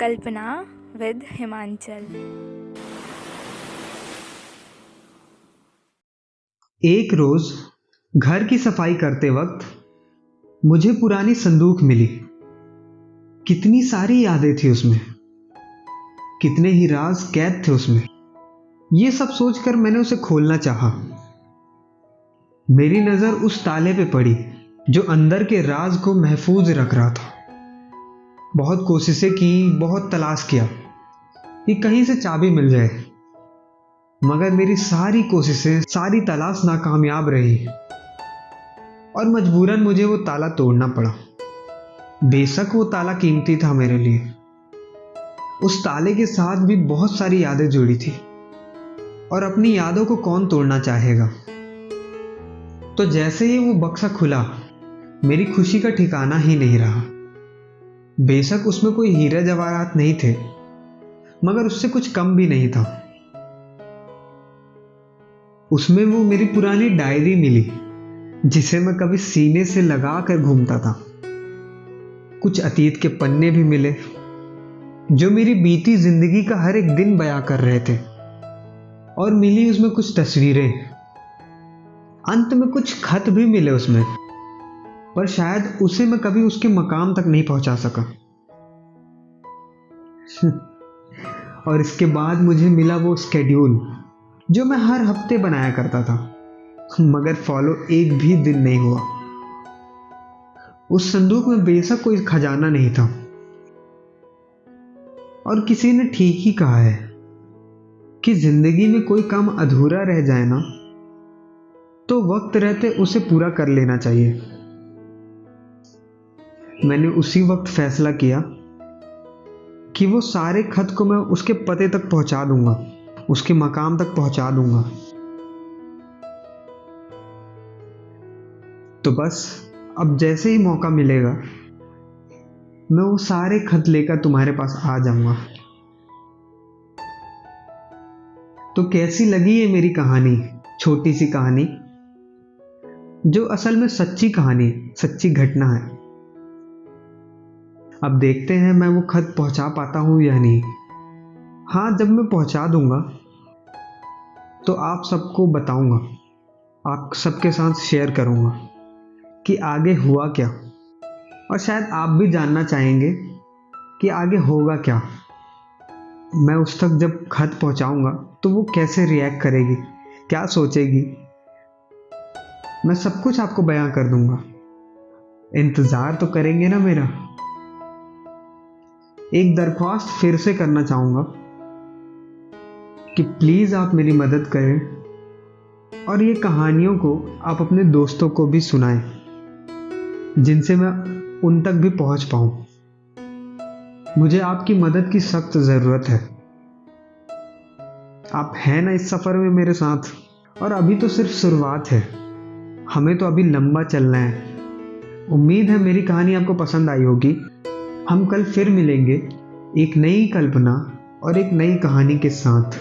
कल्पना with Himachal. एक रोज घर की सफाई करते वक्त मुझे पुरानी संदूक मिली। कितनी सारी यादें थी उसमें, कितने ही राज कैद थे उसमें। ये सब सोचकर मैंने उसे खोलना चाहा। मेरी नजर उस ताले पे पड़ी जो अंदर के राज को महफूज रख रहा था। बहुत कोशिशें की, बहुत तलाश किया कि कहीं से चाबी मिल जाए, मगर मेरी सारी कोशिशें, सारी तलाश नाकामयाब रही और मजबूरन मुझे वो ताला तोड़ना पड़ा। बेशक वो ताला कीमती था मेरे लिए। उस ताले के साथ भी बहुत सारी यादें जुड़ी थी और अपनी यादों को कौन तोड़ना चाहेगा। तो जैसे ही वो बक्सा खुला, मेरी खुशी का ठिकाना ही नहीं रहा। बेशक उसमें कोई हीरे जवाहरात नहीं थे, मगर उससे कुछ कम भी नहीं था। उसमें वो मेरी पुरानी डायरी मिली जिसे मैं कभी सीने से लगा कर घूमता था। कुछ अतीत के पन्ने भी मिले जो मेरी बीती जिंदगी का हर एक दिन बयां कर रहे थे, और मिली उसमें कुछ तस्वीरें। अंत में कुछ खत भी मिले उसमें, पर शायद उसे मैं कभी उसके मकाम तक नहीं पहुंचा सका। और इसके बाद मुझे मिला वो स्केड्यूल जो मैं हर हफ्ते बनाया करता था, मगर फॉलो एक भी दिन नहीं हुआ। उस संदूक में बेशक कोई खजाना नहीं था, और किसी ने ठीक ही कहा है कि जिंदगी में कोई काम अधूरा रह जाए ना, तो वक्त रहते उसे पूरा कर लेना चाहिए। मैंने उसी वक्त फैसला किया कि वो सारे खत को मैं उसके पते तक पहुंचा दूंगा, उसके मकाम तक पहुंचा दूंगा। तो बस अब जैसे ही मौका मिलेगा, मैं वो सारे खत लेकर तुम्हारे पास आ जाऊंगा। तो कैसी लगी ये मेरी कहानी, छोटी सी कहानी जो असल में सच्ची कहानी, सच्ची घटना है। अब देखते हैं मैं वो खत पहुंचा पाता हूं या नहीं। हाँ, जब मैं पहुंचा दूंगा तो आप सबको बताऊंगा, आप सबके साथ शेयर करूंगा कि आगे हुआ क्या, और शायद आप भी जानना चाहेंगे कि आगे होगा क्या। मैं उस तक जब खत पहुंचाऊंगा तो वो कैसे रिएक्ट करेगी, क्या सोचेगी, मैं सब कुछ आपको बयां कर दूंगा। इंतजार तो करेंगे ना मेरा। एक दरख्वास्त फिर से करना चाहूंगा कि प्लीज आप मेरी मदद करें और ये कहानियों को आप अपने दोस्तों को भी सुनाएं, जिनसे मैं उन तक भी पहुंच पाऊं। मुझे आपकी मदद की सख्त जरूरत है। आप हैं ना इस सफर में मेरे साथ। और अभी तो सिर्फ शुरुआत है, हमें तो अभी लंबा चलना है। उम्मीद है मेरी कहानी आपको पसंद आई होगी। हम कल फिर मिलेंगे एक नई कल्पना और एक नई कहानी के साथ।